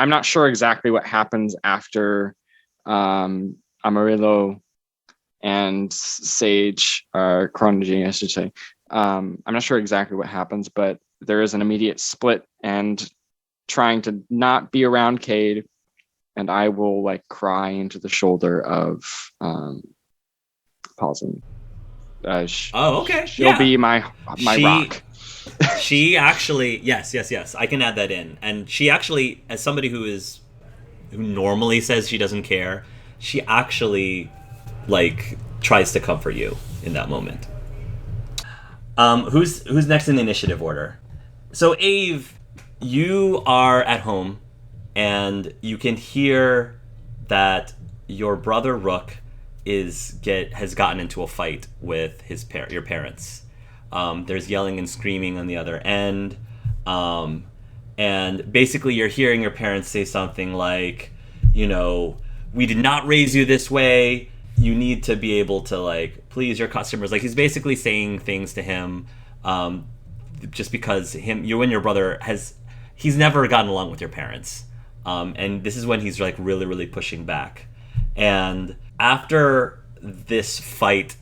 I'm not sure exactly what happens after Amarillo and Sage, Chronology, I should say. I'm not sure exactly what happens, but there is an immediate split and trying to not be around Cade, and I will like cry into the shoulder of Paulson. Okay. She'll Yeah. be my rock. She actually, yes. I can add that in. And she actually, as somebody who normally says she doesn't care, she actually like tries to comfort you in that moment. Who's next in the initiative order? So Ave, you are at home, and you can hear that your brother Rook has gotten into a fight with your parents. There's yelling and screaming on the other end, and basically you're hearing your parents say something like, we did not raise you this way. You need to be able to like please your customers. Like he's basically saying things to him, just because you and your brother he's never gotten along with your parents, and this is when he's like really really pushing back. And after this fight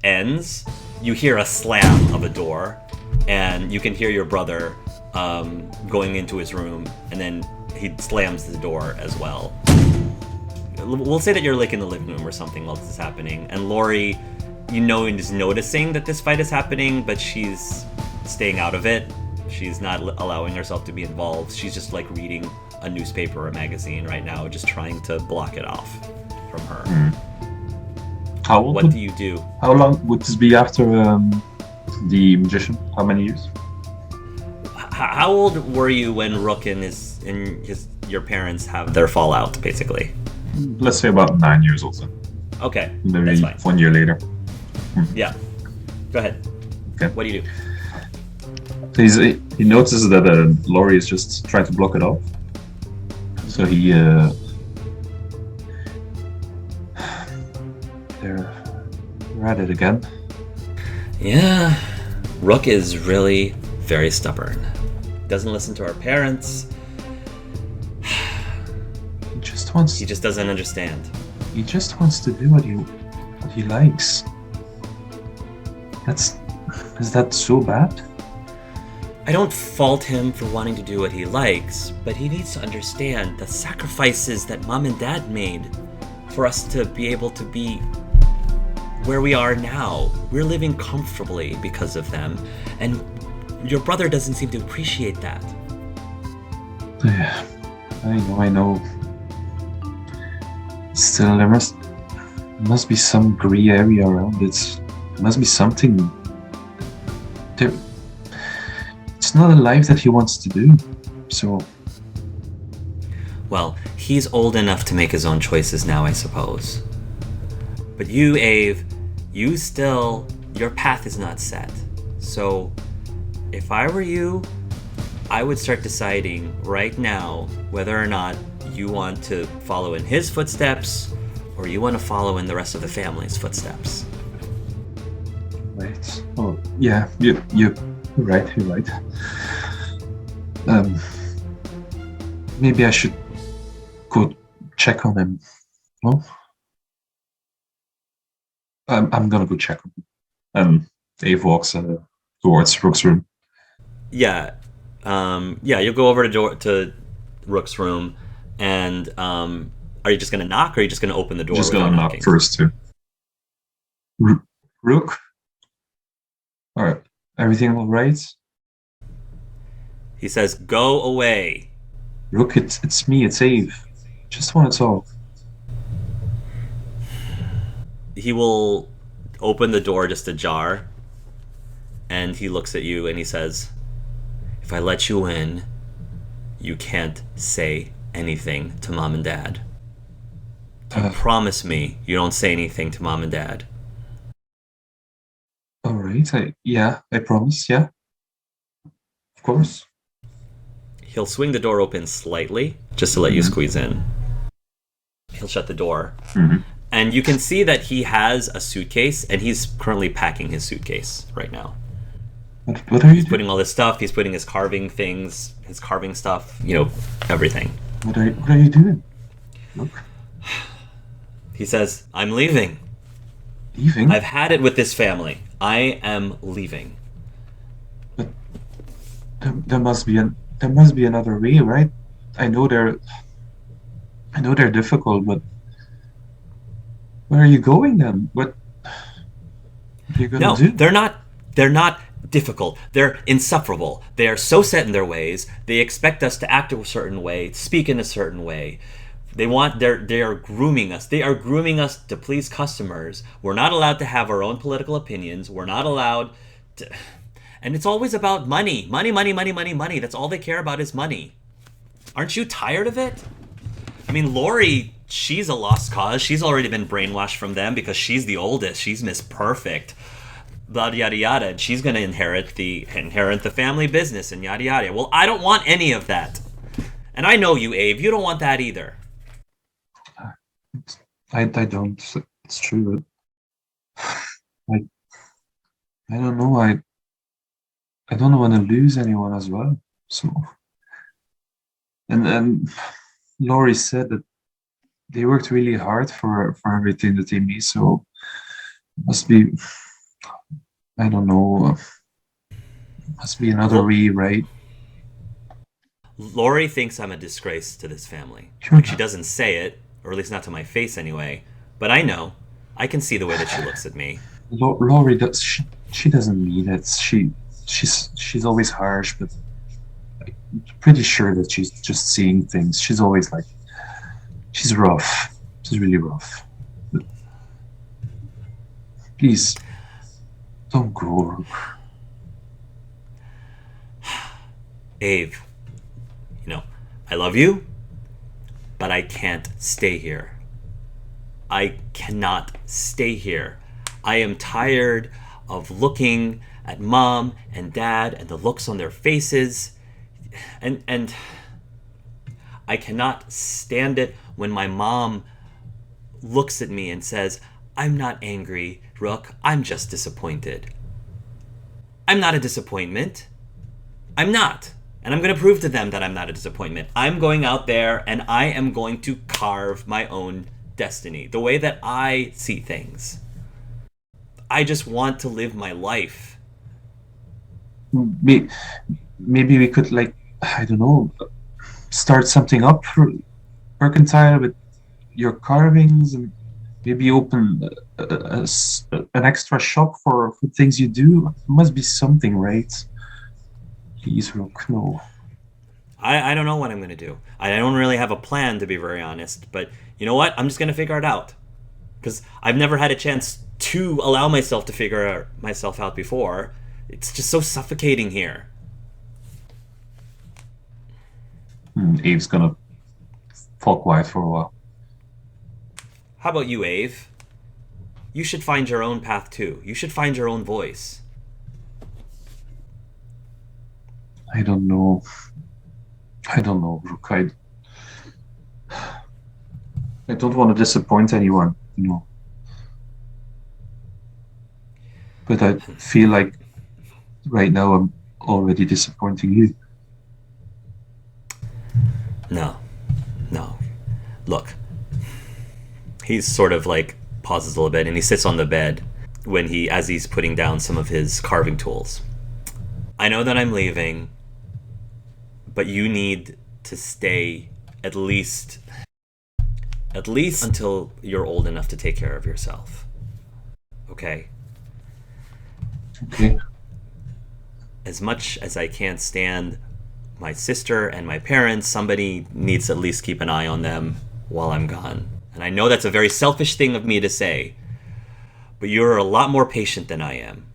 ends, you hear a slam of a door, and you can hear your brother going into his room, and then he slams the door as well. We'll say that you're like in the living room or something while this is happening, and Lori, is noticing that this fight is happening, but she's staying out of it. She's not allowing herself to be involved. She's just like reading a newspaper or a magazine right now, just trying to block it off from her. What do you do? How long would this be after the magician? How many years? How old were you when Rook and your parents have their fallout, basically? Let's say about 9 years old. Okay, maybe that's fine. 1 year later. Yeah. Go ahead. Okay. What do you do? He notices that Laurie is just trying to block it off. So they're at it again. Yeah. Rook is really very stubborn. Doesn't listen to our parents. He just doesn't understand. He just wants to do what he likes. Is that so bad? I don't fault him for wanting to do what he likes, but he needs to understand the sacrifices that Mom and Dad made for us to be able to be where we are now. We're living comfortably because of them, and your brother doesn't seem to appreciate that. Yeah, I know. Still, there must be some gray area around it. There must be something. It's not a life that he wants to do, so... Well, he's old enough to make his own choices now, I suppose. But you, Ave, your path is not set. So, if I were you, I would start deciding right now whether or not you want to follow in his footsteps or you want to follow in the rest of the family's footsteps. Right. Oh, yeah, you're right. Maybe I should go check on him. No? I'm gonna go check on him. Dave walks towards Rook's room. Yeah. You'll go over to Rook's room, and are you just gonna knock, or are you just gonna open the door? Just gonna knock first, too. Rook? Alright. Everything alright? He says, "Go away." Rook, it's me, it's Ave. Just want to talk. He will open the door just ajar, and he looks at you and he says, "If I let you in, you can't say anything to Mom and Dad. You promise me you don't say anything to Mom and Dad." Alright, I promise, yeah. Of course. He'll swing the door open slightly, just to let you squeeze in. He'll shut the door. And you can see that he has a suitcase, and he's currently packing his suitcase right now. What are you He's doing? putting all this stuff. He's putting his carving things, his carving stuff. Everything. What are you doing? Look, He says, "I'm leaving. leaving. I've had it with this family. I am leaving." But there must be another way, right? I know they're I know they're difficult, but where are you going then? What are you gonna No, do? they're not. They're not difficult. They're insufferable. They are so set in their ways. They expect us to act a certain way, speak in a certain way. They are grooming us. They are grooming us to please customers. We're not allowed to have our own political opinions. We're not allowed to, and it's always about money. Money, money, money, money, money. That's all they care about is money. Aren't you tired of it? I mean, Lori, she's a lost cause. She's already been brainwashed from them because she's the oldest. She's Miss Perfect. Yada yada yada. And she's gonna inherit the family business and yada yada. Well, I don't want any of that. And I know you, Abe. You don't want that either. I don't. It's true. But I don't know. I don't want to lose anyone as well. So and Laurie said that they worked really hard for everything that they made. So it must be, I don't know, must be another Lo- way, right? Lori thinks I'm a disgrace to this family. You're She not. doesn't say it, or at least not to my face anyway. But I know. I can see the way that she looks at me. Laurie does. She doesn't mean it. She's always harsh, but I'm pretty sure that she's just seeing things. She's always like she's rough. She's really rough. But please don't go, Rook. Ave, you know, I love you, but I can't stay here. I cannot stay here. I am tired of looking at mom and dad and the looks on their faces, and I cannot stand it when my mom looks at me and says, "I'm not angry, Rook. I'm just disappointed." I'm not a disappointment. I'm not. And I'm going to prove to them that I'm not a disappointment. I'm going out there and I am going to carve my own destiny, the way that I see things. I just want to live my life. Maybe, maybe we could like I don't know, start something up for Mercantile with your carvings and maybe open an extra shop for things you do. There must be something, right? Please, Rook, no. I don't know what I'm going to do. I don't really have a plan, to be very honest. But you know what? I'm just going to figure it out. Because I've never had a chance to allow myself to figure myself out before. It's just so suffocating here. Abe's gonna fall quiet for a while. How about you, Ave? You should find your own path too. You should find your own voice. I don't know. I don't know, Rook. I don't want to disappoint anyone, you know. But I feel like right now I'm already disappointing you. No, no. Look, he's sort of like pauses a little bit and he sits on the bed as he's putting down some of his carving tools. I know that I'm leaving, but you need to stay at least until you're old enough to take care of yourself. Okay? Okay. As much as I can't stand my sister and my parents, somebody needs to at least keep an eye on them while I'm gone. And I know that's a very selfish thing of me to say, but you're a lot more patient than I am.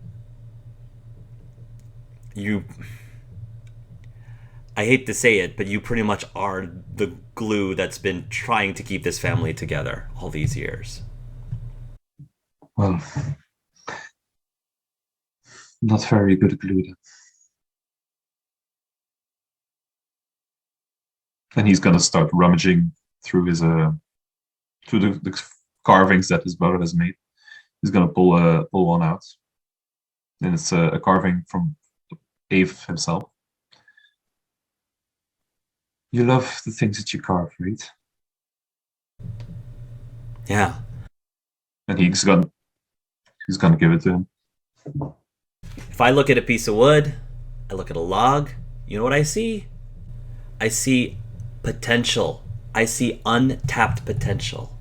I hate to say it, but you pretty much are the glue that's been trying to keep this family together all these years. Well, not very good glue then. And he's gonna start rummaging through his through the carvings that his brother has made. He's gonna pull one out, and it's a carving from Ave himself. You love the things that you carve, right? Yeah. And he's gonna give it to him. If I look at a piece of wood, I look at a log, you know what I see? I see potential. I see untapped potential.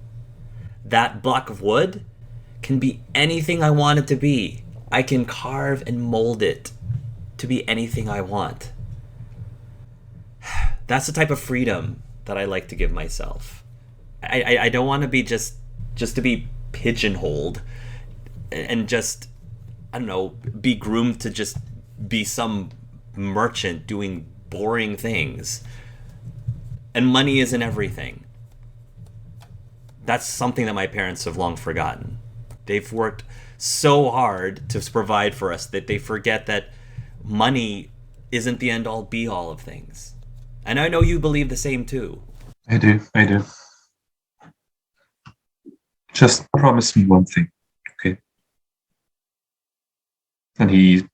That block of wood can be anything I want it to be. I can carve and mold it to be anything I want. That's the type of freedom that I like to give myself. I don't want to be just to be pigeonholed and just, I don't know, be groomed to just be some merchant doing boring things. And money isn't everything. That's something that my parents have long forgotten. They've worked so hard to provide for us that they forget that money isn't the end all be all of things. And I know you believe the same too. I do. Just promise me one thing, okay? And he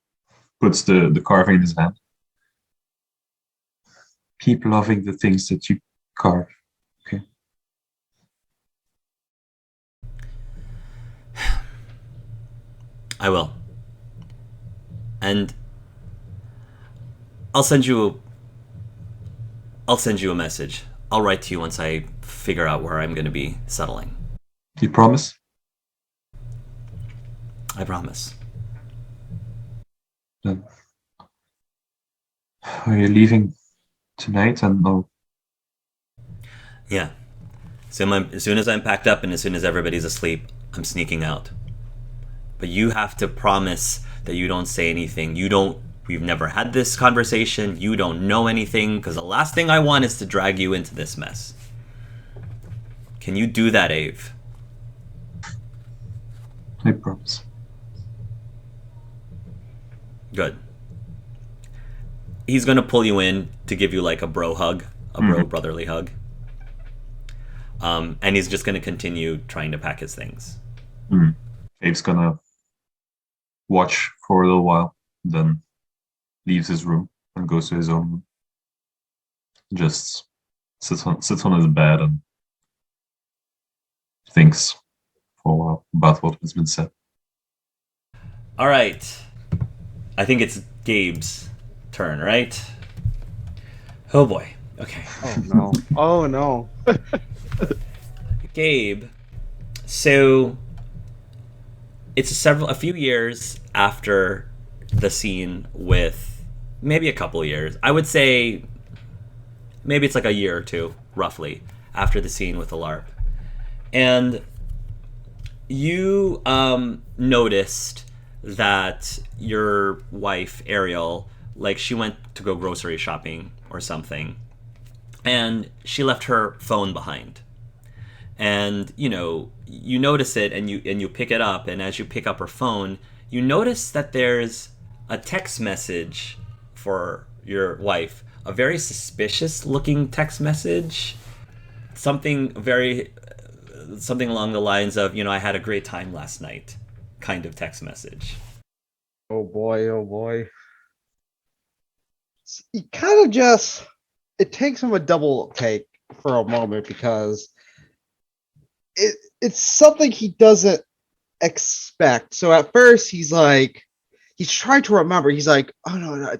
puts the carving in his hand. Keep loving the things that you carve, okay? I will. And I'll send you a message. I'll write to you once I figure out where I'm going to be settling. You promise? I promise. Then are you leaving tonight? And no. Yeah. So as soon as I'm packed up and as soon as everybody's asleep, I'm sneaking out. But you have to promise that you don't say anything. We've never had this conversation. You don't know anything, because the last thing I want is to drag you into this mess. Can you do that, Ave? I promise. Good. He's gonna pull you in to give you like a bro hug, bro brotherly hug. And he's just gonna continue trying to pack his things. Abe's gonna watch for a little while, then leaves his room and goes to his own room. Just sits on his bed and thinks for a while about what has been said. All right. I think it's Gabe's turn, right? Oh boy. Okay. Oh no. Gabe. So it's a few years after the scene with, maybe a couple years. I would say maybe it's like a year or two, roughly, after the scene with the LARP. And you noticed that your wife, Ariel, like she went to go grocery shopping or something, and she left her phone behind. And you notice it, and you pick it up, and as you pick up her phone, you notice that there's a text message for your wife, a very suspicious looking text message, something along the lines of, I had a great time last night, kind of text message. Oh boy. He kind of just, it takes him a double take for a moment, because it's something he doesn't expect. So at first he's trying to remember. He's like, oh no,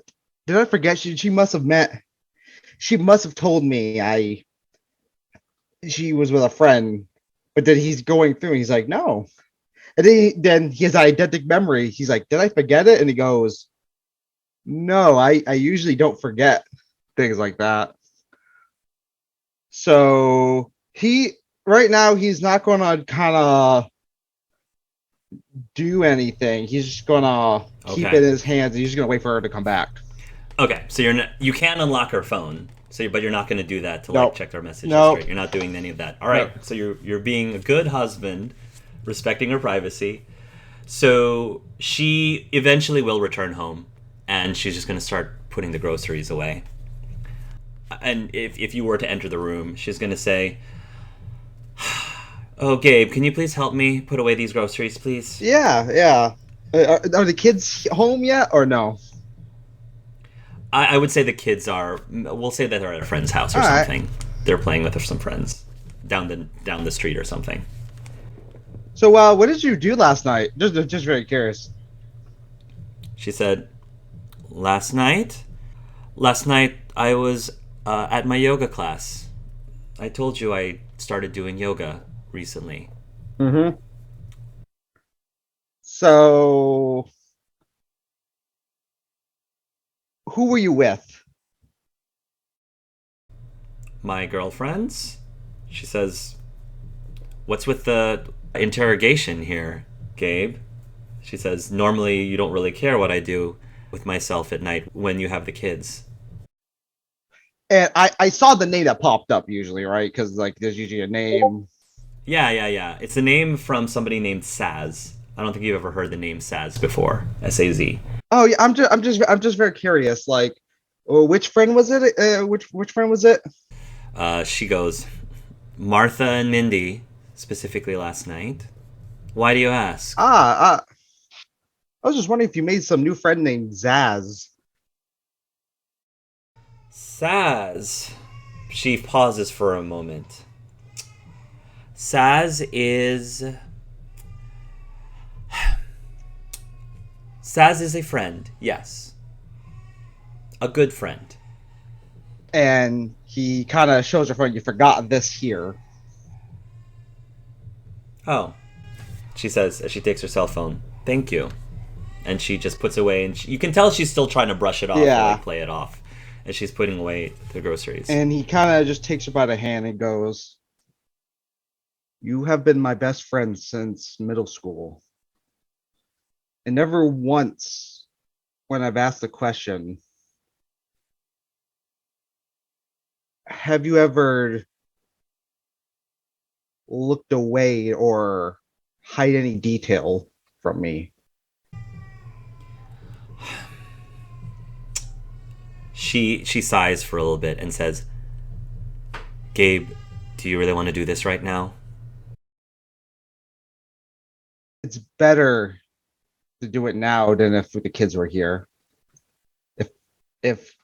did I forget? She must have told me she was with a friend. But then he's going through and he's like, no. And then he has eidetic memory. He's like, did I forget it? And he goes, no, I usually don't forget things like that. So right now he's not going to kind of do anything. He's just going to keep it in his hands. And he's just going to wait for her to come back. Okay, so you can unlock her phone. But you're not going to do that to check her message history. You're not doing any of that. All right. So you're being a good husband, respecting her privacy. So she eventually will return home, and she's just going to start putting the groceries away. And if you were to enter the room, she's going to say, "Oh, Gabe, can you please help me put away these groceries, please?" Yeah. Are the kids home yet or no? I would say the kids are. We'll say that they're at a friend's house or All right. something. They're playing with some friends down the street or something. So, what did you do last night? Just very curious. She said, "Last night, I was at my yoga class. I told you I started doing yoga recently." Mm-hmm. So, who were you with? My girlfriends? She says, "What's with the interrogation here, Gabe?" She says, "Normally you don't really care what I do with myself at night when you have the kids." And I saw the name that popped up usually, right? Because like there's usually a name. Yeah. It's a name from somebody named Saz. I don't think you've ever heard the name Saz before. S-A-Z. Oh yeah, I'm just very curious. Like, which friend was it? Which friend was it? She goes, "Martha and Mindy, specifically last night. Why do you ask?" I was just wondering if you made some new friend named Zaz. Saz. She pauses for a moment. Saz is a friend, yes. A good friend. And he kind of shows her friend, you forgot this here. Oh, she says as she takes her cell phone. "Thank you." And she just puts away, and you can tell she's still trying to brush it off, Yeah. or like play it off, as she's putting away the groceries. And he kind of just takes her by the hand and goes, "You have been my best friend since middle school. And never once, when I've asked the question, have you ever looked away or hide any detail from me?" She sighs for a little bit and says, "Gabe, do you really want to do this right now?" It's better to do it now than if the kids were here. If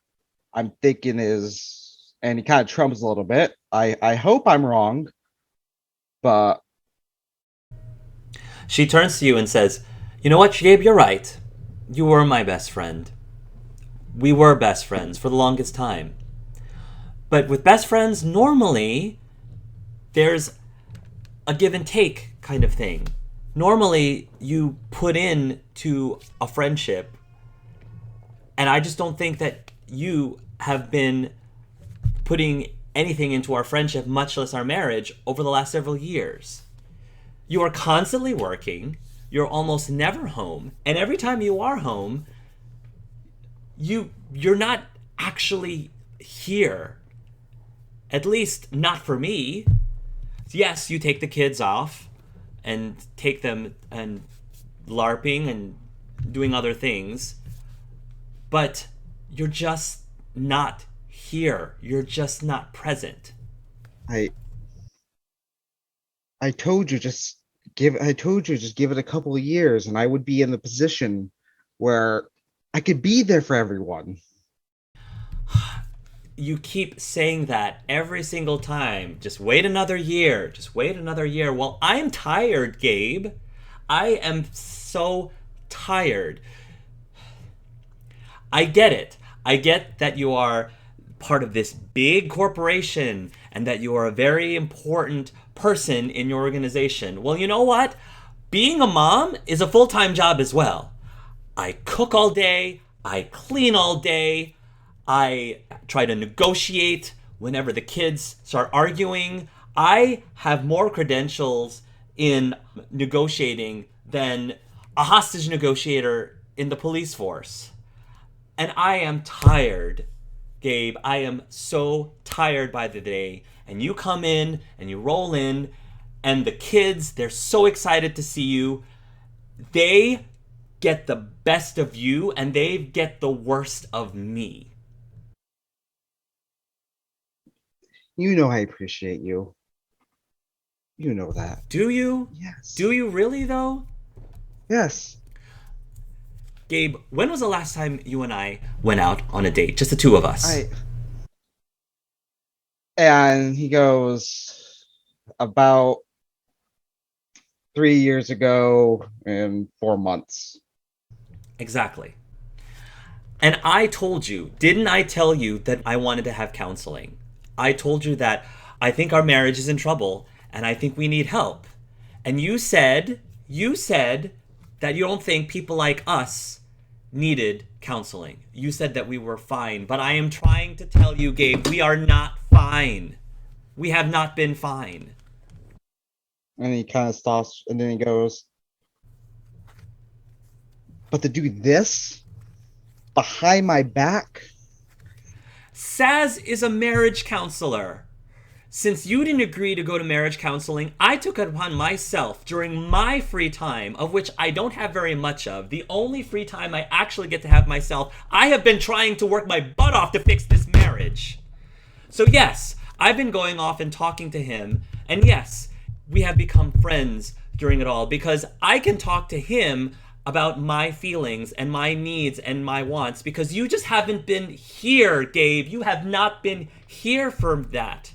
I'm thinking is, and he kind of trumps a little bit. I hope I'm wrong, but She turns to you and says, "You know what, Gabe, you're right. You were my best friend. We were best friends for the longest time. But with best friends, normally there's a give and take kind of thing. Normally you put in to a friendship, and I just don't think that you have been putting anything into our friendship, much less our marriage, over the last several years. You are constantly working, you're almost never home, and every time you are home, you're not actually here. At least not for me. Yes, you take the kids off and take them and LARPing and doing other things, but you're just not here. You're just not present." I told you just give it a couple of years and I would be in the position where I could be there for everyone. You keep saying that every single time. Just wait another year. Just wait another year. Well, I'm tired, Gabe. I am so tired. I get it. I get that you are part of this big corporation and that you are a very important person in your organization. Well, you know what? Being a mom is a full-time job as well. I cook all day. I clean all day. I try to negotiate whenever the kids start arguing. I have more credentials in negotiating than a hostage negotiator in the police force. And I am tired, Gabe. I am so tired by the day. And you come in and you roll in, and the kids, they're so excited to see you. They get the best of you, and they get the worst of me. You know I appreciate you. You know that. Do you? Yes. Do you really, though? Yes. Gabe, when was the last time you and I went out on a date? Just the two of us. And he goes, about 3 years ago and 4 months. Exactly. And I told you, didn't I tell you that I wanted to have counseling? I told you that I think our marriage is in trouble and I think we need help. And you said that you don't think people like us needed counseling. You said that we were fine, but I am trying to tell you, Gabe, we are not fine. We have not been fine. And he kind of stops, and then he goes, but to do this behind my back? Saz is a marriage counselor. Since you didn't agree to go to marriage counseling, I took it upon myself during my free time, of which I don't have very much of, the only free time I actually get to have myself, I have been trying to work my butt off to fix this marriage. So yes, I've been going off and talking to him, and yes, we have become friends during it all, because I can talk to him about my feelings and my needs and my wants, because you just haven't been here, Gabe. You have not been here for that.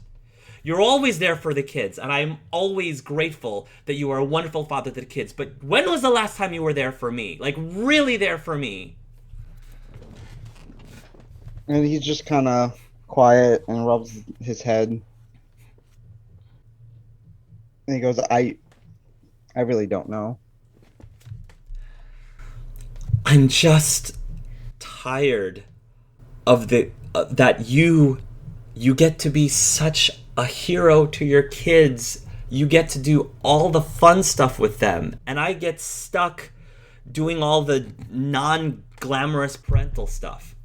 You're always there for the kids, and I'm always grateful that you are a wonderful father to the kids. But when was the last time you were there for me? Like, really there for me? And he's just kind of quiet and rubs his head. And he goes, I really don't know. I'm just tired of that you get to be such a hero to your kids. You get to do all the fun stuff with them, and I get stuck doing all the non-glamorous parental stuff.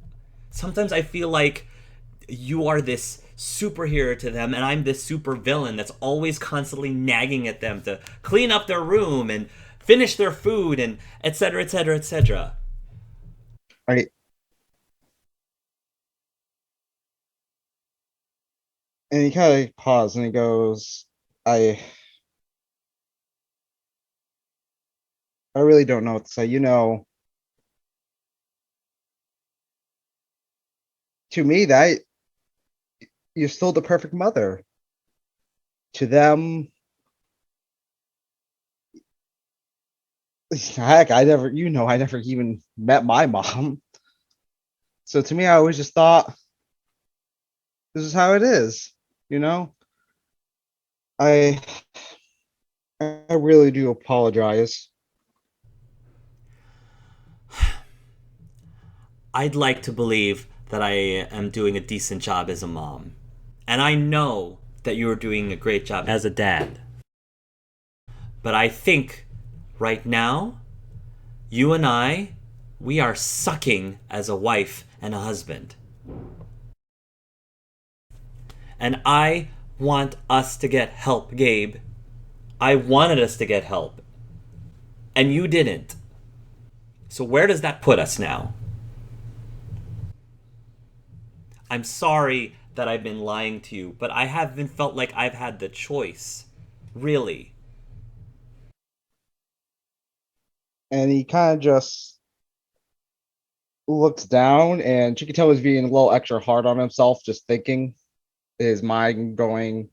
Sometimes I feel like you are this superhero to them, and I'm this super villain that's always constantly nagging at them to clean up their room and finish their food and etc., etc., etc. Right. And he kind of pauses and he goes, I really don't know what to say. You know, to me, that you're still the perfect mother. To them, heck, I never even met my mom. So to me, I always just thought, this is how it is, you know? I really do apologize. I'd like to believe that I am doing a decent job as a mom. And I know that you're doing a great job as a dad. But I think right now, you and I, we are sucking as a wife and a husband. And I want us to get help, Gabe. I wanted us to get help. And you didn't. So where does that put us now? I'm sorry that I've been lying to you, but I haven't felt like I've had the choice. Really. And he kind of just looks down, and you can tell he's being a little extra hard on himself, just thinking, his mind going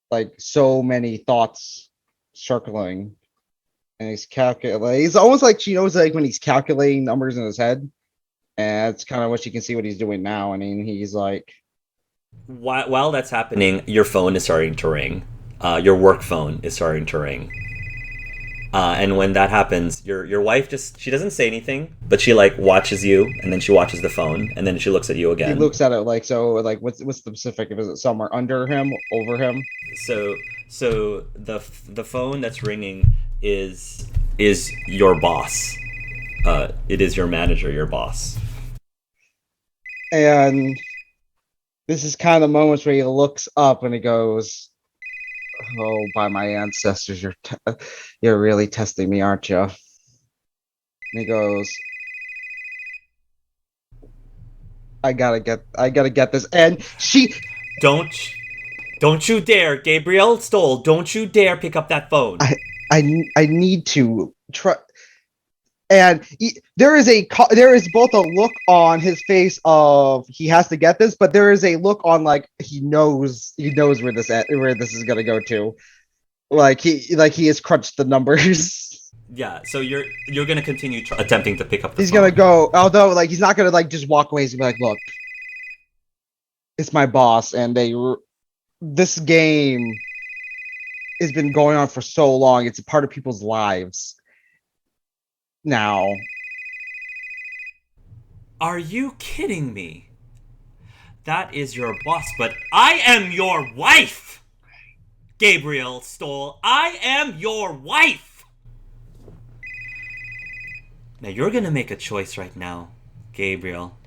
like so many thoughts circling. And he's calculating. He's almost like she knows, like when he's calculating numbers in his head. And that's kind of what you can see what he's doing now. I mean, he's like, while that's happening, your phone is starting to ring. Your work phone is starting to ring. And when that happens, your wife she doesn't say anything, but she like watches you, and then she watches the phone, and then she looks at you again. He looks at it like, so like, what's the specific? Is it somewhere under him, over him? So the phone that's ringing is your boss. It is your manager, your boss. And this is kind of the moments where he looks up and he goes, "Oh, by my ancestors, you're really testing me, aren't you?" And he goes, I gotta get this." And she, don't you dare, Gabriel Stoll, don't you dare pick up that phone. I need to try. And there is both a look on his face of he has to get this, but there is a look on like he knows where this is gonna go to. Like he has crunched the numbers. Yeah, so you're gonna continue attempting to pick up the He's phone. gonna go, although like he's not gonna like just walk away. He's gonna be like, look, it's my boss, and this game has been going on for so long. It's a part of people's lives now. Are you kidding me? That is your boss, but I am your wife! Gabriel Stoll, I am your wife! Now you're gonna make a choice right now, Gabriel.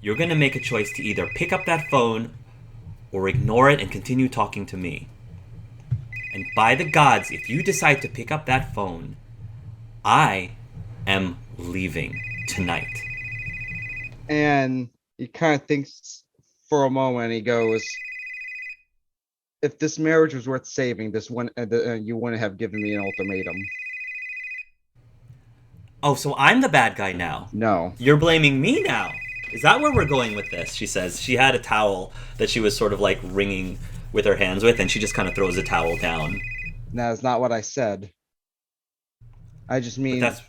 You're gonna make a choice to either pick up that phone or ignore it and continue talking to me. And by the gods, if you decide to pick up that phone, I am leaving tonight. And he kind of thinks for a moment. He goes, if this marriage was worth saving, you wouldn't have given me an ultimatum. Oh, so I'm the bad guy now. No. You're blaming me now. Is that where we're going with this? She says. She had a towel that she was sort of like wringing with her hands with, and she just kind of throws the towel down. That's not what I said. I just mean But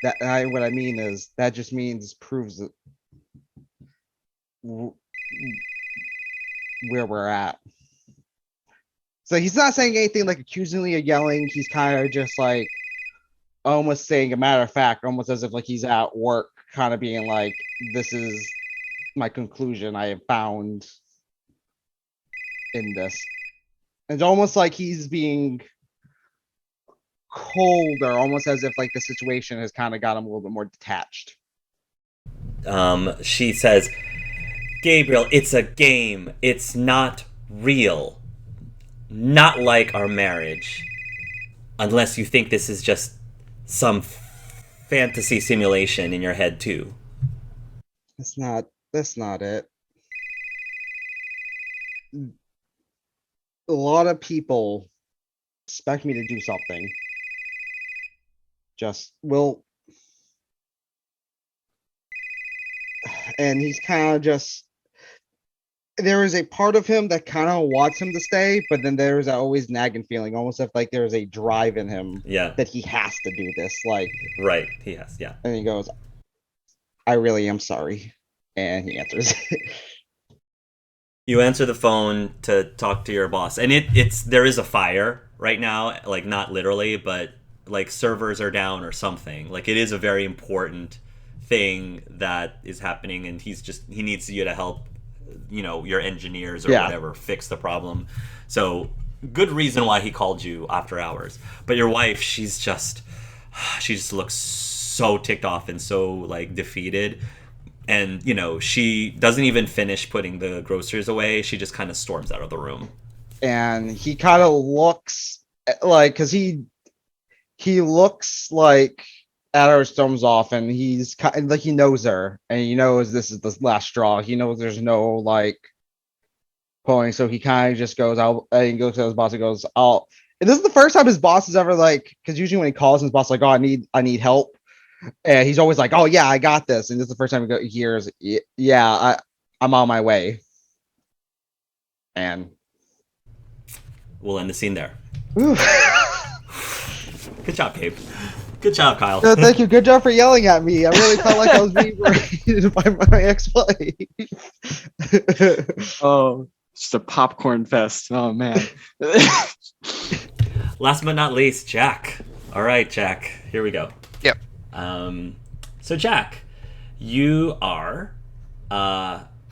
that's what I mean is that just means proves that where we're at. So he's not saying anything like accusingly or yelling. He's kind of just like almost saying a matter of fact, almost as if like he's at work, kind of being like, this is my conclusion I have found in this. It's almost like he's being colder, almost as if like the situation has kind of got him a little bit more detached. She says, Gabriel, it's a game. It's not real. Not like our marriage. Unless you think this is just some fantasy simulation in your head too. That's not it. A lot of people expect me to do something. And he's kind of just, there is a part of him that kind of wants him to stay, but then there's that always nagging feeling, almost if like there's a drive in him that he has to do this. Like, right, he has, yeah. And he goes, I really am sorry. And he answers. You answer the phone to talk to your boss, and there is a fire right now, like not literally, but like servers are down or something. Like it is a very important thing that is happening, and he needs you to help, your engineers or whatever fix the problem. So good reason why he called you after hours. But your wife, she just looks so ticked off and so like defeated. And, she doesn't even finish putting the groceries away. She just kind of storms out of the room. And he kind of looks like, because he looks like at her, storms off, and he's kind of like, he knows her, and he knows this is the last straw. He knows there's no like pulling, so he kind of just goes out and he goes to his boss and goes, and this is the first time his boss is ever like, because usually when he calls his boss like, oh, I need help. And he's always like, oh, yeah, I got this. And this is the first time he hears, yeah, I'm on my way. And we'll end the scene there. Good job, Gabe. Good job, Kyle. No, thank you. Good job for yelling at me. I really felt like I was being rated by my ex-wife. Oh, just a popcorn fest. Oh, man. Last but not least, Jack. All right, Jack. Here we go. Yep. So Jack, you are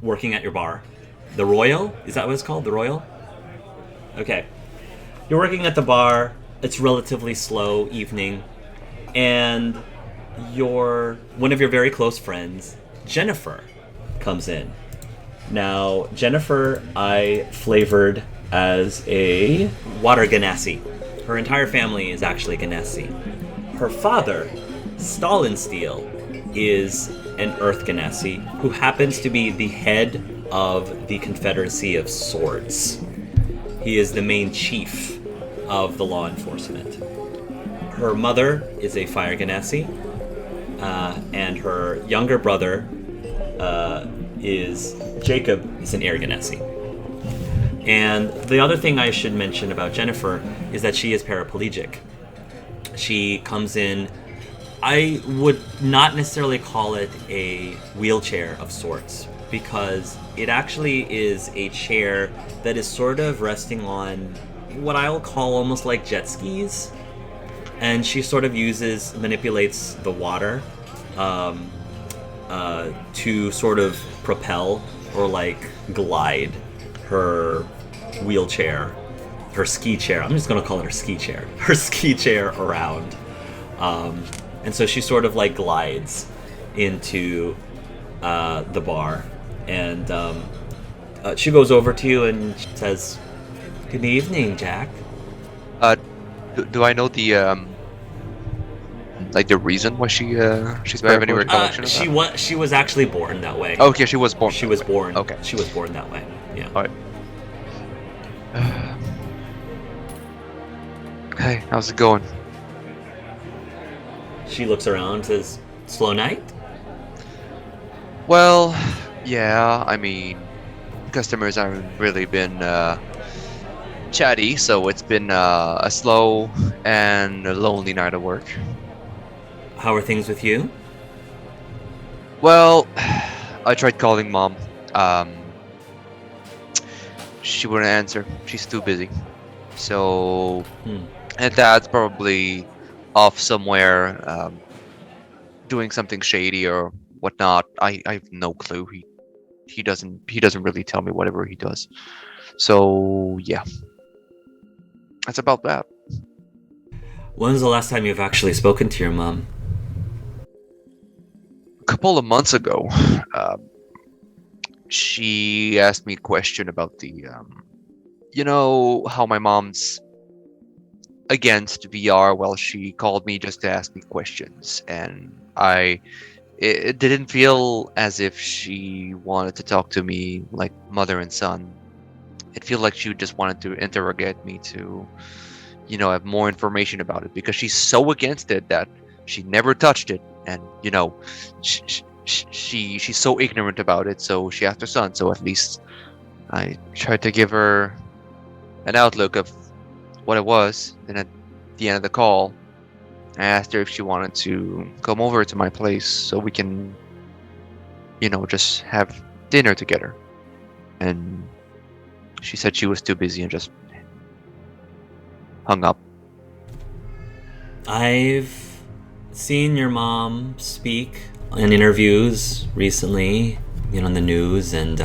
working at your bar, the Royal. Is that what it's called, the Royal? Okay. You're working at the bar. It's relatively slow evening, and one of your very close friends, Jennifer, comes in. Now, Jennifer, I flavored as a water Ganassi. Her entire family is actually Ganassi. Her father, Stalin Steel, is an Earth Ganassi who happens to be the head of the Confederacy of Swords. He is the main chief of the law enforcement. Her mother is a Fire Ganassi, and her younger brother is Jacob. Is an Aragonese. And the other thing I should mention about Jennifer is that she is paraplegic. She comes in, I would not necessarily call it a wheelchair of sorts, because it actually is a chair that is sort of resting on what I'll call almost like jet skis. And she sort of manipulates the water to sort of propel or like glide her wheelchair, her ski chair. I'm just going to call it her ski chair around. And so she sort of like glides into the bar, and she goes over to you and says, "Good evening, Jack." Do I know the like the reason why she's do I have any recollection of that? She was actually born that way. Oh, okay, she was born. She was born. Okay. She was born that way. Yeah. All right. Hey, how's it going? She looks around, says, "Slow night?" Well, yeah, I mean, customers haven't really been chatty, so it's been a slow and a lonely night of work. How are things with you? Well, I tried calling Mom. She wouldn't answer. She's too busy. So, and Dad's probably off somewhere, doing something shady or whatnot. I have no clue. He doesn't really tell me whatever he does. So yeah, that's about that. When was the last time you've actually spoken to your mom? A couple of months ago, she asked me a question about the, you know, how my mom's against VR. Well, she called me just to ask me questions, and it didn't feel as if she wanted to talk to me like mother and son. It felt like she just wanted to interrogate me to, you know, have more information about it, because she's so against it that she never touched it, and you know, she's so ignorant about it. So she asked her son. So at least I tried to give her an outlook of what it was. And at the end of the call, I asked her if she wanted to come over to my place so we can, you know, just have dinner together. And she said she was too busy and just hung up. I've seen your mom speak in interviews recently, you know, in the news, and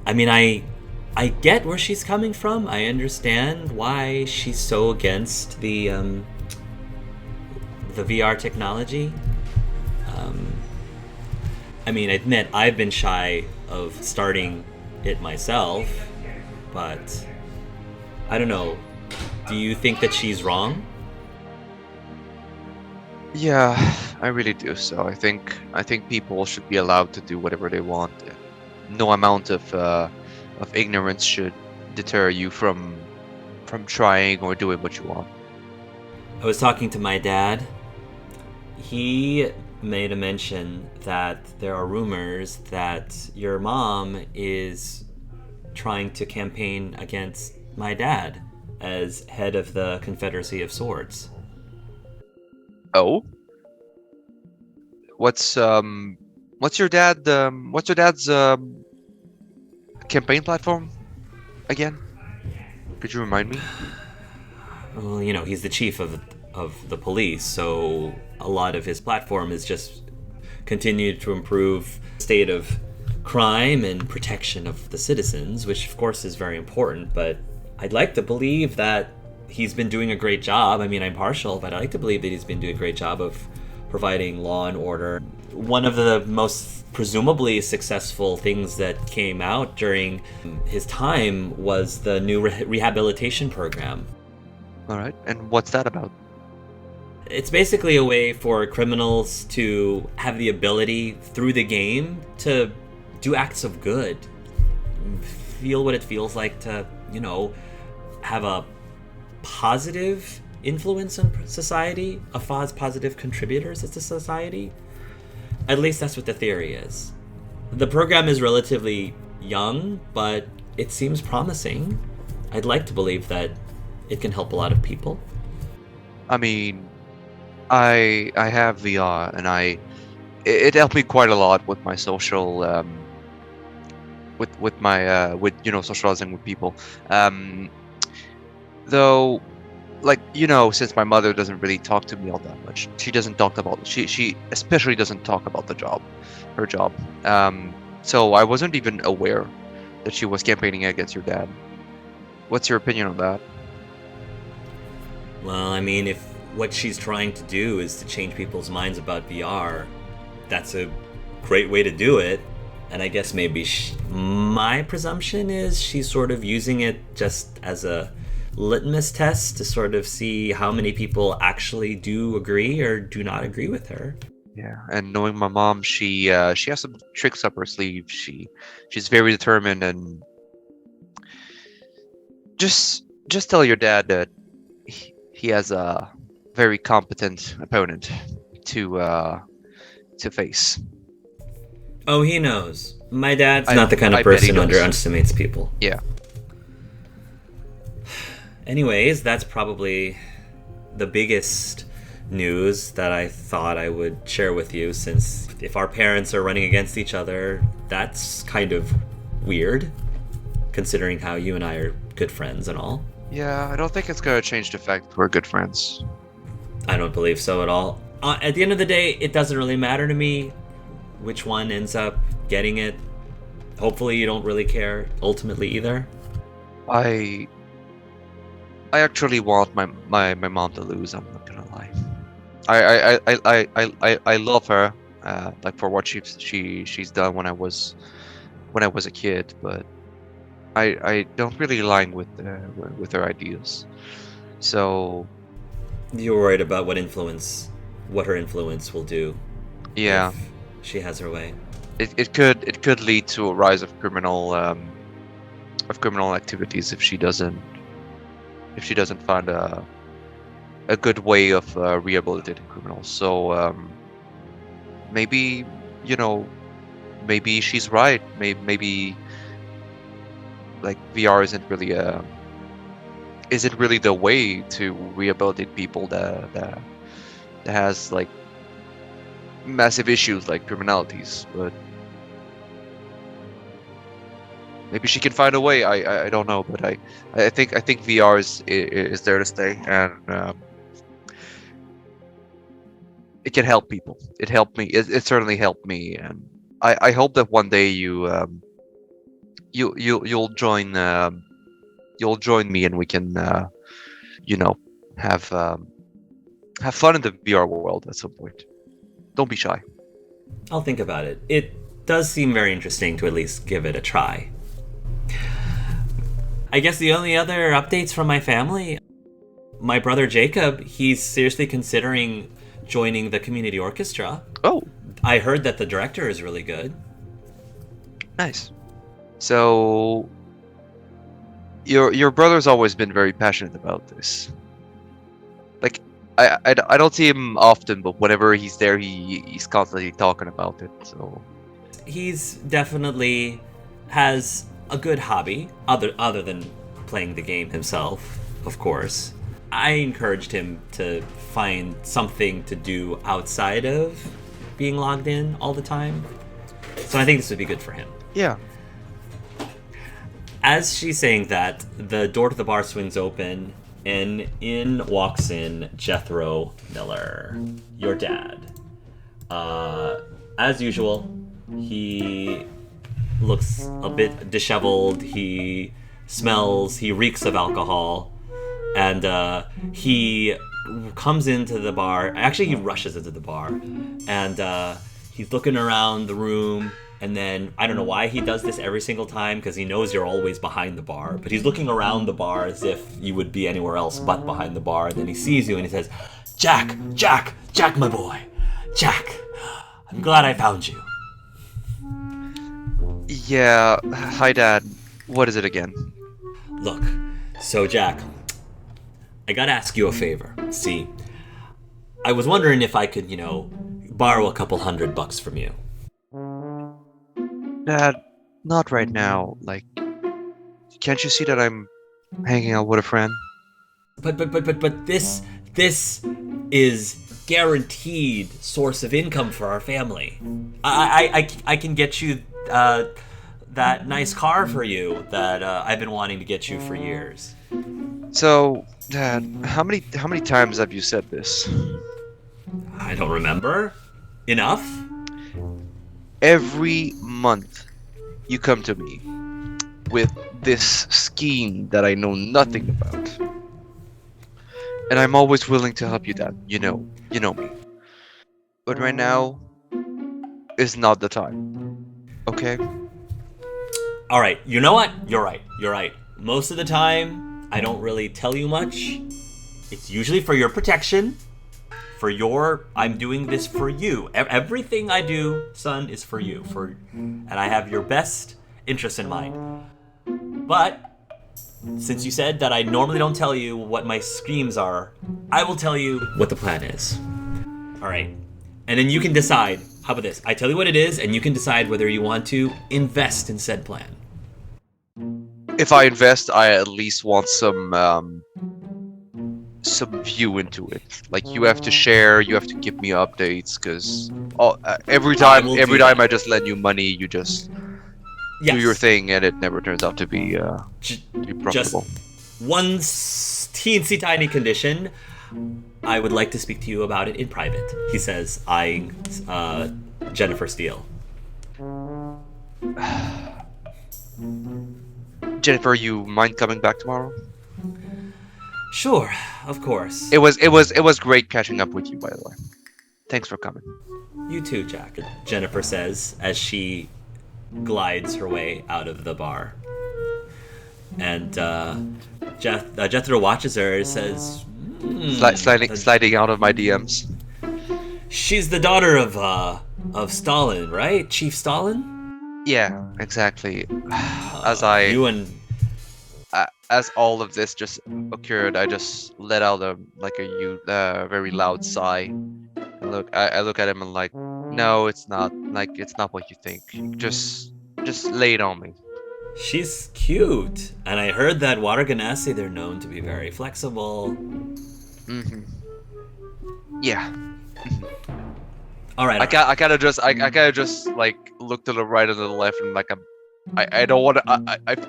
I mean, I get where she's coming from. I understand why she's so against the VR technology. I mean, I admit I've been shy of starting it myself, but I don't know. Do you think that she's wrong? Yeah, I really do. So I think people should be allowed to do whatever they want. No amount of ignorance should deter you from trying or doing what you want. I was talking to my dad. He made a mention that there are rumors that your mom is trying to campaign against my dad as head of the Confederacy of Swords. Oh, what's your dad's campaign platform again? Could you remind me? Well, you know, he's the chief of the police, so a lot of his platform is just continue to improve the state of crime and protection of the citizens, which of course is very important, but I'd like to believe that he's been doing a great job. I mean, I'm partial, but I like to believe that he's been doing a great job of providing law and order. One of the most presumably successful things that came out during his time was the new rehabilitation program. All right, and what's that about? It's basically a way for criminals to have the ability through the game to do acts of good, feel what it feels like to, you know, have a positive influence on society, positive contributors to society. At least that's what the theory is. The program is relatively young, but it seems promising. I'd like to believe that it can help a lot of people. I mean, I have VR, and it helped me quite a lot with my social with my with socializing with people. Though, like, since my mother doesn't really talk to me all that much, she especially doesn't talk about her job. So I wasn't even aware that she was campaigning against your dad. What's your opinion on that? Well, I mean, if what she's trying to do is to change people's minds about VR, that's a great way to do it. And I guess maybe my presumption is she's sort of using it just as a litmus test to sort of see how many people actually do agree or do not agree with her. Yeah, and knowing my mom, she has some tricks up her sleeve. She's very determined, and just tell your dad that he has a very competent opponent to face. Oh, he knows. My dad's not the kind of I bet he person who knows. underestimates people. Yeah. Anyways, that's probably the biggest news that I thought I would share with you, since if our parents are running against each other, that's kind of weird, considering how you and I are good friends and all. Yeah, I don't think it's gonna change the fact we're good friends. I don't believe so at all. At the end of the day, it doesn't really matter to me which one ends up getting it. Hopefully you don't really care ultimately either. I actually want my mom to lose. I'm not gonna lie. I love her, like for what she's done when I was a kid, but I don't really align with her ideas. So You're worried about what her influence will do. yeah, if she has her way. it could lead to a rise of criminal activities if she doesn't find a good way of rehabilitating criminals. So maybe she's right. Maybe like VR isn't really the way to rehabilitate people that has like massive issues like criminalities. But maybe she can find a way. I don't know, but I think VR is there to stay, and it can help people. It helped me. It certainly helped me, and I hope that one day you'll join me, and we can have fun in the VR world at some point. Don't be shy. I'll think about it. It does seem very interesting to at least give it a try. I guess the only other updates from my family, my brother Jacob, he's seriously considering joining the community orchestra. Oh, I heard that the director is really good. nice. So your brother's always been very passionate about this. Like I don't see him often, but whenever he's there, he's constantly talking about it. So He's definitely has a good hobby, other than playing the game himself, of course. I encouraged him to find something to do outside of being logged in all the time. So I think this would be good for him. yeah. As she's saying that, the door to the bar swings open, and in walks in Jethro Miller, your dad. As usual, he looks a bit disheveled. He reeks of alcohol, and he comes into the bar. Actually, he rushes into the bar, and he's looking around the room. And then, I don't know why he does this every single time, because he knows you're always behind the bar. But he's looking around the bar as if you would be anywhere else but behind the bar. And then he sees you and he says, Jack, my boy. Jack, I'm glad I found you. Yeah. Hi, Dad. What is it again? Look, so Jack, I gotta ask you a favor. See, I was wondering if I could, borrow a couple $100 from you. Dad, not right now. Like, can't you see that I'm hanging out with a friend? But this is guaranteed source of income for our family. I can get you that nice car for you that I've been wanting to get you for years. So, Dad, how many times have you said this? I don't remember. Enough? Every month, you come to me with this scheme that I know nothing about. And I'm always willing to help you, Dad. You know me. But right now is not the time. Okay? All right. You know what? You're right. Most of the time, I don't really tell you much. It's usually for your protection. I'm doing this for you. Everything I do, son, is for you. And I have your best interest in mind. But since you said that I normally don't tell you what my schemes are, I will tell you what the plan is. All right. And then you can decide. How about this? I tell you what it is, and you can decide whether you want to invest in said plan. If I invest, I at least want some view into it. Like, you have to share, you have to give me updates, because every time I just lend you money, you just do your thing, and it never turns out to be profitable. Just one teensy tiny condition. I would like to speak to you about it in private, he says, eyeing Jennifer Steele. Jennifer, you mind coming back tomorrow? Sure, of course. It was great catching up with you, by the way. Thanks for coming. You too, Jack, Jennifer says as she glides her way out of the bar. And Jethro watches her and says, sliding out of my DMs. She's the daughter of Stalin, right? Chief Stalin? Yeah, exactly. As all of this just occurred, I just let out a very loud sigh. I look at him and like, no, it's not. Like, it's not what you think. Just lay it on me. She's cute, and I heard that water ganassi, they're known to be very flexible. Mm-hmm. Yeah. All right. I gotta just like look to the right and to the left, and like I don't want to.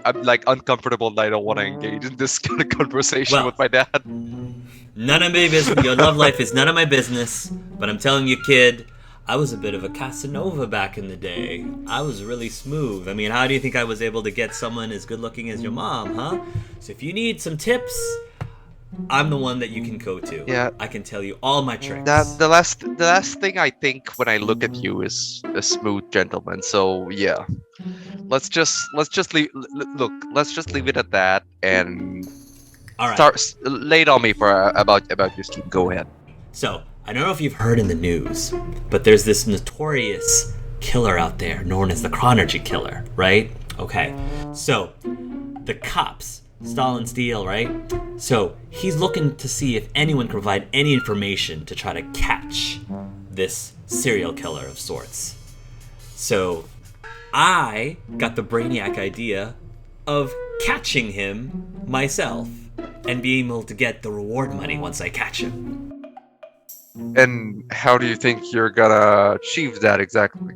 I'm like uncomfortable, and I don't want to engage in this kind of conversation with my dad. None of my business. Your love life is none of my business. But I'm telling you, kid, I was a bit of a Casanova back in the day. I was really smooth. I mean, how do you think I was able to get someone as good looking as your mom, huh? So if you need some tips, I'm the one that you can go to. Yeah. I can tell you all my tricks. The last thing I think when I look at you is a smooth gentleman. So yeah, let's just leave it at that and all right. lay it on me for about your scheme. Go ahead. So I don't know if you've heard in the news, but there's this notorious killer out there known as the Chronergy Killer, right? Okay, so the cops. Stalin Steele, right? So he's looking to see if anyone can provide any information to try to catch this serial killer of sorts. So I got the brainiac idea of catching him myself and being able to get the reward money once I catch him. And how do you think you're gonna achieve that exactly?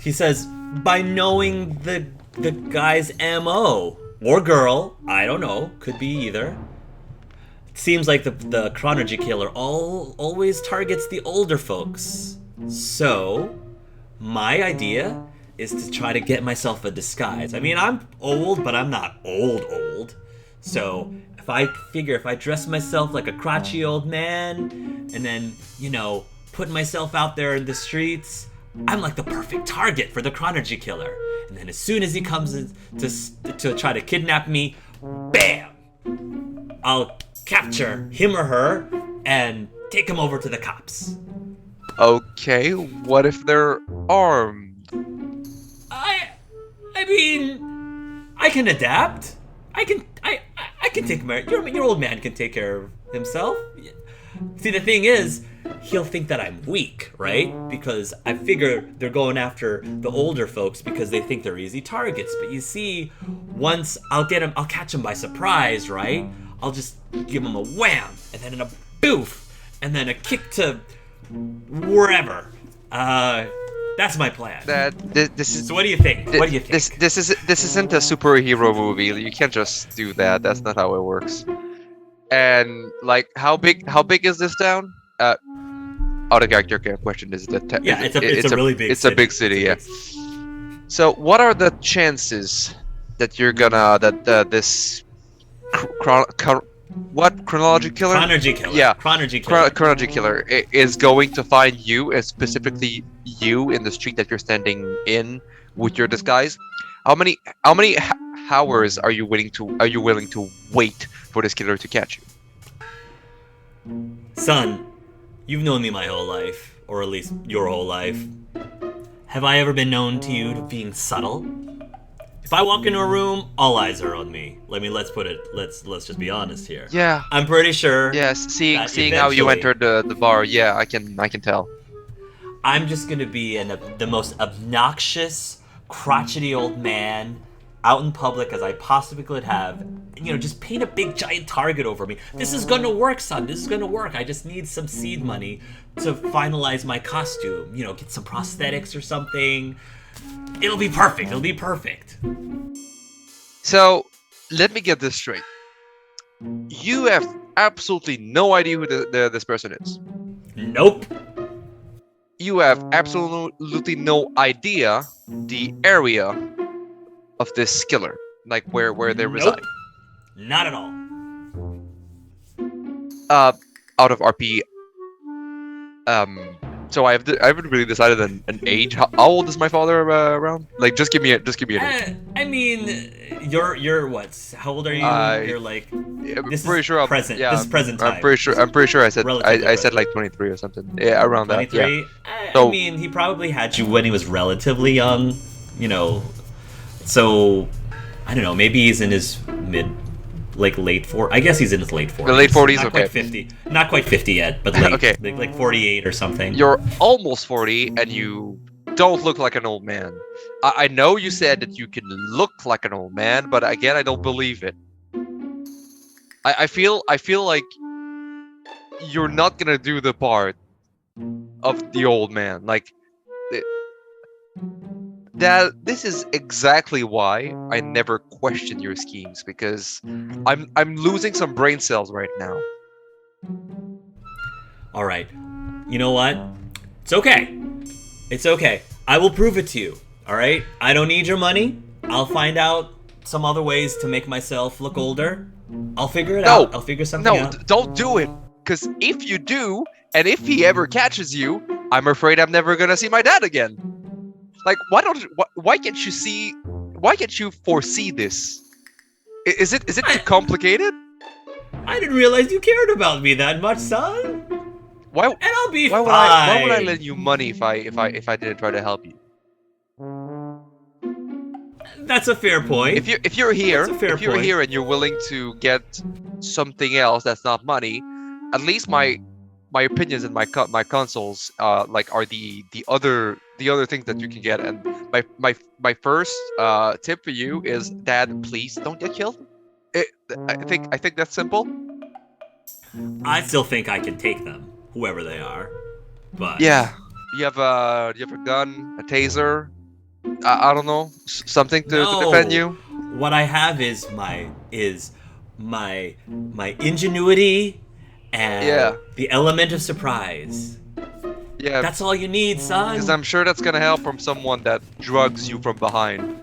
He says, by knowing the guy's MO. Or girl, I don't know, could be either. It seems like the Chronergy Killer always targets the older folks. So, my idea is to try to get myself a disguise. I mean, I'm old, but I'm not old. So, if I dress myself like a crotchety old man, and then, put myself out there in the streets, I'm like the perfect target for the Chronergy Killer. And then as soon as he comes in to try to kidnap me, bam! I'll capture him or her and take him over to the cops. Okay, what if they're armed? I mean, I can adapt. I I can take care. Your old man can take care of himself. See, the thing is, he'll think that I'm weak, right? Because I figure they're going after the older folks because they think they're easy targets. But you see, once I'll catch him by surprise, right? I'll just give him a wham, and then a boof, and then a kick to wherever. That's my plan. This is. So what do you think? What do you think? This isn't a superhero movie. You can't just do that. That's not how it works. And like, how big is this town? The character question is that. It's a really big. It's city. a big city, yeah. So, what are the chances that you're gonna this chronology killer? Chronology killer. Yeah, chronology killer. Chronology killer is going to find you, and specifically you, in the street that you're standing in with your disguise. How many hours are you willing to wait for this killer to catch you? Son, you've known me my whole life, or at least your whole life. Have I ever been known to you to being subtle? If I walk into a room, all eyes are on me. Let's just be honest here. Yeah. I'm pretty sure. Yes, seeing how you entered the bar, yeah, I can tell. I'm just gonna be the most obnoxious, crotchety old man out in public as I possibly could have. Just paint a big giant target over me. This is gonna work, son. This is gonna work. I just need some seed money to finalize my costume. Get some prosthetics or something. It'll be perfect. It'll be perfect. So, let me get this straight. You have absolutely no idea who this person is. Nope. You have absolutely no idea the area of this killer, like where they reside. Not at all. Out of RP. So I haven't really decided an age. How old is my father around? Like, just give me an age. I mean, you're what? How old are you? You're like. I'm This pretty is sure. present. Yeah, This is present time. I'm pretty sure. I said Relatively I said like 23 or something. Yeah, around 23? that. Yeah. I So- mean, he probably had you when he was relatively young. So I don't know. Maybe he's in his late 40s. I guess he's in his late 40s. The late 40s, Not okay. Quite 50. Not quite 50 yet, but late. Okay. Like 48 or something. You're almost 40 and you don't look like an old man. I know you said that you can look like an old man, but again, I don't believe it. I feel like you're not gonna do the part of the old man. Like that. This is exactly why I never question your schemes, because I'm losing some brain cells right now. All right. You know what? It's okay. It's okay. I will prove it to you. All right? I don't need your money. I'll find out some other ways to make myself look older. I'll figure it out. I'll figure something out. Don't do it. Because if you do, and if he ever catches you, I'm afraid I'm never gonna see my dad again. Like, why can't you see? Why can't you foresee this? Is it too complicated? I didn't realize you cared about me that much, son. Why? And I'll be Why fine. would I lend you money if I didn't try to help you? That's a fair point. If you're here, That's a fair if you're point. here and you're willing to get something else that's not money, at least my opinions and my consoles are the other things that you can get. And my first tip for you is, Dad, please don't get killed. I think that's simple. I still think I can take them, whoever they are. But Yeah, you have a gun, a taser. I don't know, something to defend you. What I have is my ingenuity and the element of surprise. Yeah, That's all you need, son. because I'm sure that's gonna help from someone that drugs you from behind.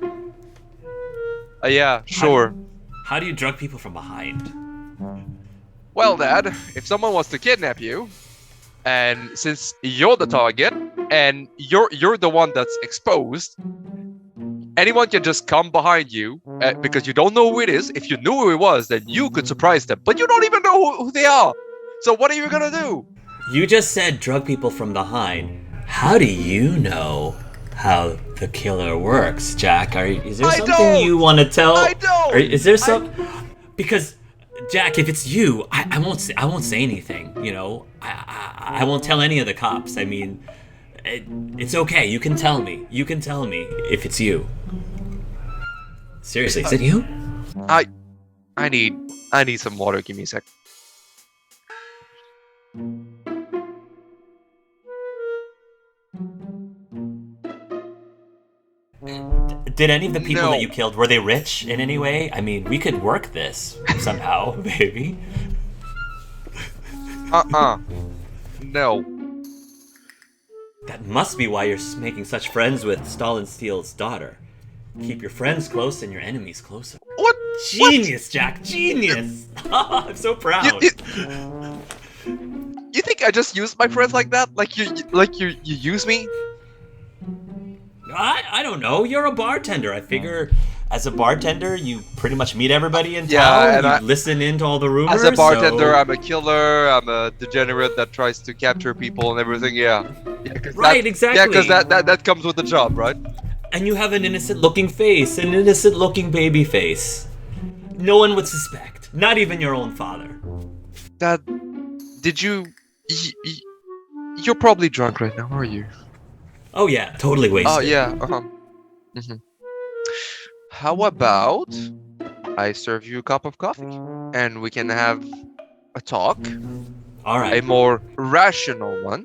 Yeah, sure. How do you drug people from behind? Well, Dad, if someone wants to kidnap you, and since you're the target and you're the one that's exposed, anyone can just come behind you because you don't know who it is. If you knew who it was, then you could surprise them, but you don't even know who they are. So what are you gonna do? You just said drug people from behind. How do you know how the killer works, Jack? Is there I something don't. you want to tell? I don't. Is there some? Because Jack, if it's you, I won't say anything. You know, I won't tell any of the cops. I mean, it's okay. You can tell me. You can tell me if it's you. Seriously, is it you? I need some water. Give me a sec. Did any of the people No. that you killed, were they rich in any way? I mean, we could work this somehow, maybe. No. That must be why you're making such friends with Stalin Steele's daughter. Keep your friends close and your enemies closer. What? Genius, Jack, genius! I'm so proud. You think I just use my friends like that? Like you use me? I don't know. You're a bartender. I figure as a bartender, you pretty much meet everybody in Yeah, town. and You listen into all the rumors. As a bartender, so... I'm a killer. I'm a degenerate that tries to capture people and everything. Yeah. Right, exactly. Yeah, because that comes with the job, right? And you have an innocent-looking face, an innocent-looking baby face. No one would suspect. Not even your own father. Dad, did you? You're probably drunk right now, are you? Oh yeah, totally wasted. Oh yeah. How about I serve you a cup of coffee and we can have a talk, All right. a more rational one,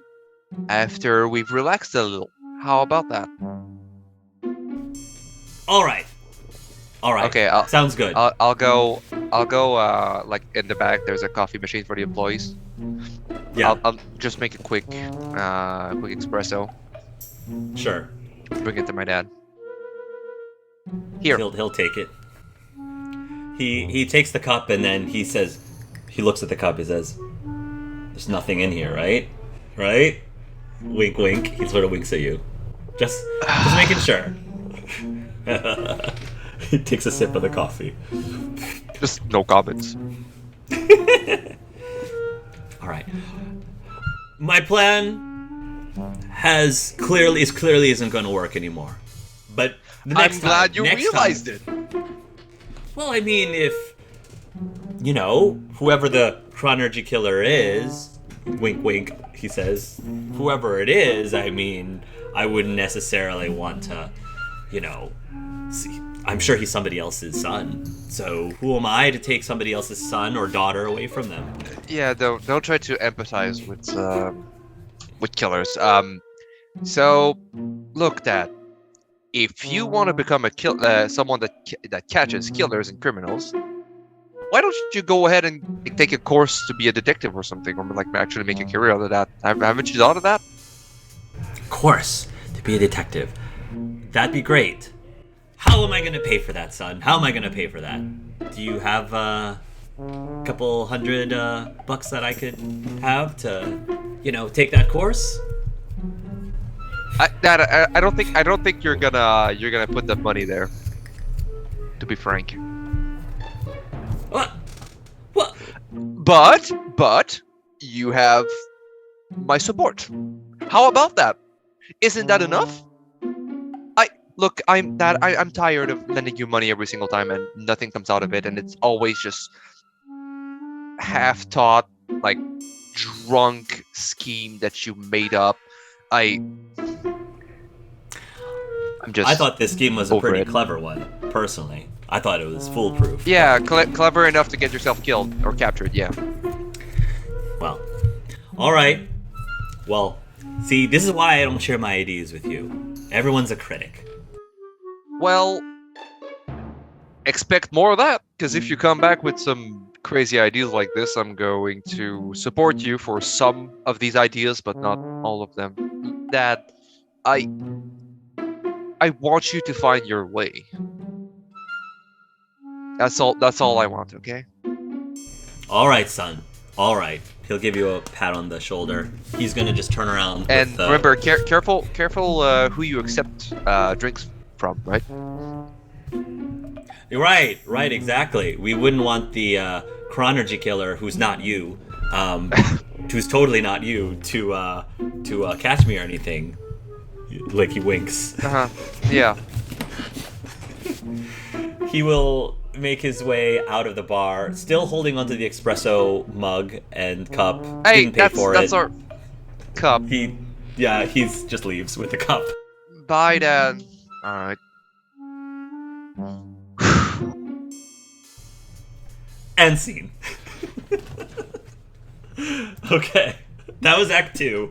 after we've relaxed a little. How about that? All right. Okay, Sounds good. I'll go. Like in the back, there's a coffee machine for the employees. Yeah. I'll just make a quick espresso. Sure. Bring it to my dad. Here. He'll take it. He takes the cup and then he says, he looks at the cup. He says, "There's nothing in here, right? Right? Wink, wink." He sort of winks at you. Just making sure. He takes a sip of the coffee. Just no comments. All right. My plan clearly isn't going to work anymore. But the next I'm glad you next realized time, it. Well, I mean, if whoever the chronergy killer is, wink, wink, he says, whoever it is, I mean, I wouldn't necessarily want to, see. I'm sure he's somebody else's son. So who am I to take somebody else's son or daughter away from them? Yeah, don't try to empathize with killers. So look, Dad. If you want to become someone that catches killers and criminals, why don't you go ahead and take a course to be a detective or something, or like actually make a career out of that? Haven't you thought of that? Course to be a detective. That'd be great. How am I going to pay for that, son? How am I going to pay for that? Do you have a couple $100 bucks that I could have to, take that course? Dad, I don't think you're gonna put that money there. To be frank. What? But you have my support. How about that? Isn't that enough? I'm tired of lending you money every single time and nothing comes out of it, and it's always just half-thought, like drunk scheme that you made up. I thought this scheme was a over pretty it. clever one, personally. I thought it was foolproof. Yeah, clever enough to get yourself killed or captured. Yeah. Well, all right. Well, see, this is why I don't share my ideas with you. Everyone's a critic. Well, expect more of that, because if you come back with some crazy ideas like this, I'm going to support you for some of these ideas, but not all of them. Dad, I want you to find your way. That's all I want, okay? All right, son. All right. He'll give you a pat on the shoulder. He's gonna just turn around. And with, remember, careful who you accept drinks from, right? Right, exactly. We wouldn't want the chronergy killer, who's not you, who's totally not you, to catch me or anything. Like he winks. Yeah. He will make his way out of the bar, still holding onto the espresso mug and cup. Hey, Didn't pay for that's it. our cup. He's just leaves with the cup. Bye, Dad. Alright. End scene. Okay. That was Act 2.